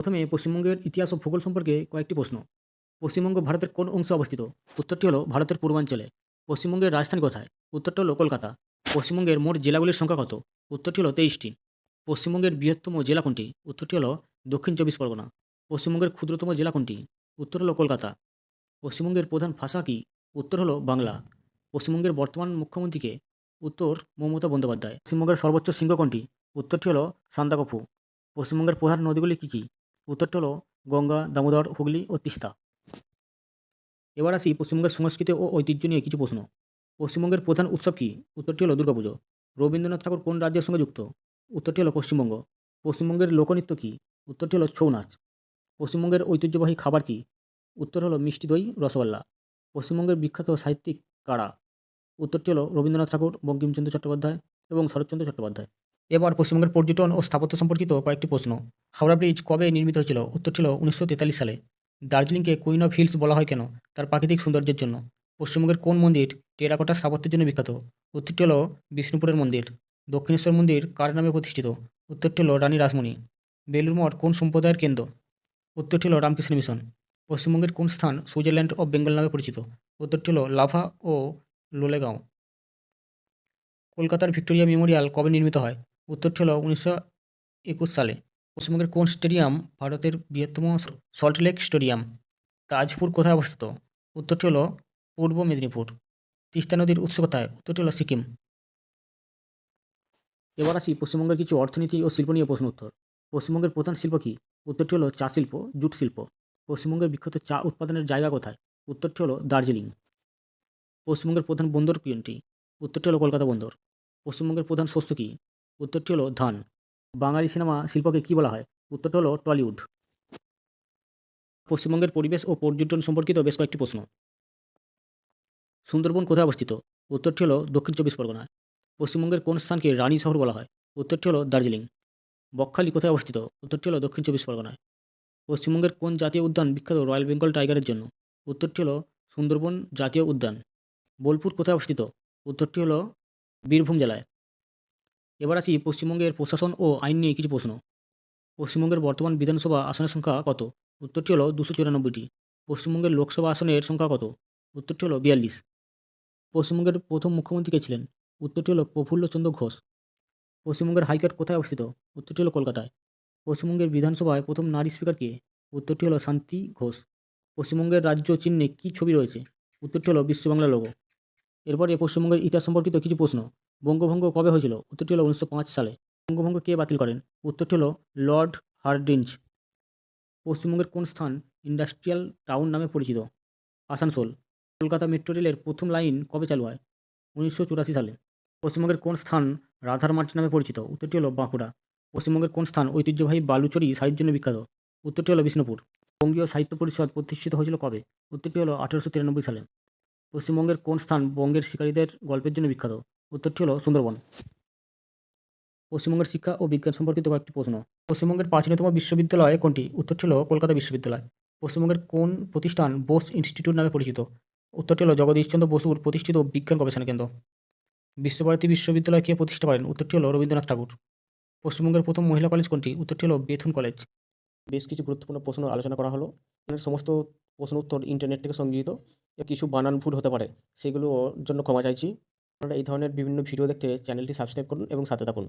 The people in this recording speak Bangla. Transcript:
প্রথমে পশ্চিমবঙ্গের ইতিহাস ও ভূগোল সম্পর্কে কয়েকটি প্রশ্ন। পশ্চিমবঙ্গ ভারতের কোন অংশে অবস্থিত? উত্তরটি হলো ভারতের পূর্বাঞ্চলে। পশ্চিমবঙ্গের রাজধানী কোথায়? উত্তরটি হলো কলকাতা। পশ্চিমবঙ্গের মোট জেলাগুলির সংখ্যা কত? উত্তরটি হলো ২৩টি। পশ্চিমবঙ্গের বৃহত্তম জেলা কোনটি? উত্তরটি হলো দক্ষিণ চব্বিশ পরগনা। পশ্চিমবঙ্গের ক্ষুদ্রতম জেলা কোনটি? উত্তর হলো কলকাতা। পশ্চিমবঙ্গের প্রধান ভাষা কি? উত্তর হলো বাংলা। পশ্চিমবঙ্গের বর্তমান মুখ্যমন্ত্রী কে? উত্তর মমতা বন্দ্যোপাধ্যায়। পশ্চিমবঙ্গের সর্বোচ্চ শৃঙ্গ কোনটি? উত্তরটি হলো সান্দাকফু। পশ্চিমবঙ্গের প্রধান নদীগুলি কী কী? উত্তরটি হলো গঙ্গা, দামোদর, হুগলি ও তিস্তা। এবার আসি পশ্চিমবঙ্গের সংস্কৃতি ও ঐতিহ্য নিয়ে কিছু প্রশ্ন। পশ্চিমবঙ্গের প্রধান উৎসব কী? উত্তরটি হলো দুর্গাপুজো। রবীন্দ্রনাথ ঠাকুর কোন রাজ্যের সঙ্গে যুক্ত? উত্তরটি হলো পশ্চিমবঙ্গ। পশ্চিমবঙ্গের লোকনৃত্য কী? উত্তরটি হলো ছৌ নাচ। পশ্চিমবঙ্গের ঐতিহ্যবাহী খাবার কী? উত্তর হলো মিষ্টি দই, রসগোল্লা। পশ্চিমবঙ্গের বিখ্যাত সাহিত্যিক কারা? উত্তরটি হলো রবীন্দ্রনাথ ঠাকুর, বঙ্কিমচন্দ্র চট্টোপাধ্যায় এবং শরৎচন্দ্র চট্টোপাধ্যায়। এবার পশ্চিমবঙ্গের পর্যটন ও স্থাপত্য সম্পর্কিত কয়েকটি প্রশ্ন। হাওড়া ব্রিজ কবে নির্মিত হয়েছিল? উত্তরটি হলো ১৯৪৩ সালে। দার্জিলিংকে কুইন অফ হিলস বলা হয় কেন? তার প্রাকৃতিক সৌন্দর্যের জন্য। পশ্চিমবঙ্গের কোন মন্দির টেরাকোটা স্থাপত্যের জন্য বিখ্যাত? উত্তরটি হলো বিষ্ণুপুরের মন্দির। দক্ষিণেশ্বর মন্দির কার নামে প্রতিষ্ঠিত? উত্তরটি হলো রানী রাসমণি। বেলুড় মঠ কোন সম্প্রদায়ের কেন্দ্র? উত্তরটি হলো রামকৃষ্ণ মিশন। পশ্চিমবঙ্গের কোন স্থান সুইজারল্যান্ড অফ বেঙ্গল নামে পরিচিত? উত্তরটি হলো লাভা ও লোলেগাঁও। কলকাতার ভিক্টোরিয়া মেমোরিয়াল কবে নির্মিত হয়? উত্তরটি হলো ১৯২১ সালে। পশ্চিমবঙ্গের কোন স্টেডিয়াম ভারতের বৃহত্তম? সল্টলেক স্টেডিয়াম। তাজপুর কোথায় অবস্থিত? উত্তরটি হলো পূর্ব মেদিনীপুর। তিস্তা নদীর উৎস কোথায়? উত্তরটি হলো সিকিম। এবার আসি পশ্চিমবঙ্গের কিছু অর্থনীতি ও শিল্প নিয়ে প্রশ্ন উত্তর। পশ্চিমবঙ্গের প্রধান শিল্প কী? উত্তরটি হলো চা শিল্প, জুট শিল্প। পশ্চিমবঙ্গের বিখ্যাত চা উৎপাদনের জায়গা কোথায়? উত্তরটি হলো দার্জিলিং। পশ্চিমবঙ্গের প্রধান বন্দর কোনটি? উত্তরটি হলো কলকাতা বন্দর। পশ্চিমবঙ্গের প্রধান শস্য কী? উত্তরটি হলো ধান। বাঙালি সিনেমা শিল্পকে কী বলা হয়? উত্তরটি হলো টলিউড। পশ্চিমবঙ্গের পরিবেশ ও পর্যটন সম্পর্কিত বেশ কয়েকটি প্রশ্ন। সুন্দরবন কোথায় অবস্থিত? উত্তরটি হলো দক্ষিণ চব্বিশ পরগনায়। পশ্চিমবঙ্গের কোন স্থানকে রানী শহর বলা হয়? উত্তরটি হলো দার্জিলিং। বকখালি কোথায় অবস্থিত? উত্তরটি হলো দক্ষিণ চব্বিশ পরগনায়। পশ্চিমবঙ্গের কোন জাতীয় উদ্যান বিখ্যাত রয়্যাল বেঙ্গল টাইগারের জন্য? উত্তরটি হলো সুন্দরবন জাতীয় উদ্যান। বোলপুর কোথায় অবস্থিত? উত্তরটি হলো বীরভূম জেলায়। এবার আসি পশ্চিমবঙ্গের প্রশাসন ও আইন নিয়ে কিছু প্রশ্ন। পশ্চিমবঙ্গের বর্তমান বিধানসভা আসনের সংখ্যা কত? উত্তরটি হলো ২৯৪টি। পশ্চিমবঙ্গের লোকসভা আসনের সংখ্যা কত? উত্তরটি হলো ৪২। পশ্চিমবঙ্গের প্রথম মুখ্যমন্ত্রী কে ছিলেন? উত্তরটি হলো প্রফুল্লচন্দ্র ঘোষ। পশ্চিমবঙ্গের হাইকোর্ট কোথায় অবস্থিত? উত্তরটি হলো কলকাতায়। পশ্চিমবঙ্গের বিধানসভায় প্রথম নারী স্পিকার কে? উত্তরটি হলো শান্তি ঘোষ। পশ্চিমবঙ্গের রাজ্য চিহ্নে কী ছবি রয়েছে? উত্তরটি হলো বিশ্ব বাংলা লোগো। এরপরে পশ্চিমবঙ্গের ইতিহাস সম্পর্কিত কিছু প্রশ্ন। বঙ্গভঙ্গ কবে হয়েছিল? উত্তরটি হলো ১৯০৫ সালে। বঙ্গভঙ্গ কে বাতিল করেন? উত্তরটি হলো লর্ড হার্ডিঞ্জ। পশ্চিমবঙ্গের কোন স্থান ইন্ডাস্ট্রিয়াল টাউন নামে পরিচিত? আসানসোল। কলকাতা মেট্রো রেলের প্রথম লাইন কবে চালু হয়? ১৯৮৪ সালে। পশ্চিমবঙ্গের কোন স্থান রাধার মাঠ নামে পরিচিত? উত্তরটি হলো বাঁকুড়া। পশ্চিমবঙ্গের কোন স্থান ঐতিহ্যবাহী বালুচরী শাড়ির জন্য বিখ্যাত? উত্তরটি হলো বিষ্ণুপুর। বঙ্গীয় সাহিত্য পরিষদ প্রতিষ্ঠিত হয়েছিল কবে? উত্তরটি হলো ১৮৯৩ সালে। পশ্চিমবঙ্গের কোন স্থান বঙ্গের শিকারীদের গল্পের জন্য বিখ্যাত? উত্তরটি হলো সুন্দরবন। পশ্চিমবঙ্গের শিক্ষা ও বিজ্ঞান সম্পর্কিত কয়েকটি প্রশ্ন। পশ্চিমবঙ্গের প্রাচীনতম বিশ্ববিদ্যালয় কোনটি? উত্তরটি হলো কলকাতা বিশ্ববিদ্যালয়। পশ্চিমবঙ্গের কোন প্রতিষ্ঠান বোস ইনস্টিটিউট নামে পরিচিত? উত্তরটি হলো জগদীশচন্দ্র বসুর প্রতিষ্ঠিত বিজ্ঞান গবেষণা কেন্দ্র। বিশ্বভারতী বিশ্ববিদ্যালয় কে প্রতিষ্ঠা করেন? উত্তরটি হলো রবীন্দ্রনাথ ঠাকুর। পশ্চিমবঙ্গের প্রথম মহিলা কলেজ কোনটি? উত্তরটি হলো বেথুন কলেজ। বেশ কিছু গুরুত্বপূর্ণ প্রশ্ন আলোচনা করা হলো। এর সমস্ত প্রশ্ন উত্তর ইন্টারনেট থেকে সংগৃহীত। কিছু বানান ভুল হতে পারে, সেগুলোর জন্য ক্ষমা চাইছি। আপনারা এই ধরনের বিভিন্ন ভিডিও দেখতে চ্যানেলটি সাবস্ক্রাইব করুন এবং সাথে থাকুন।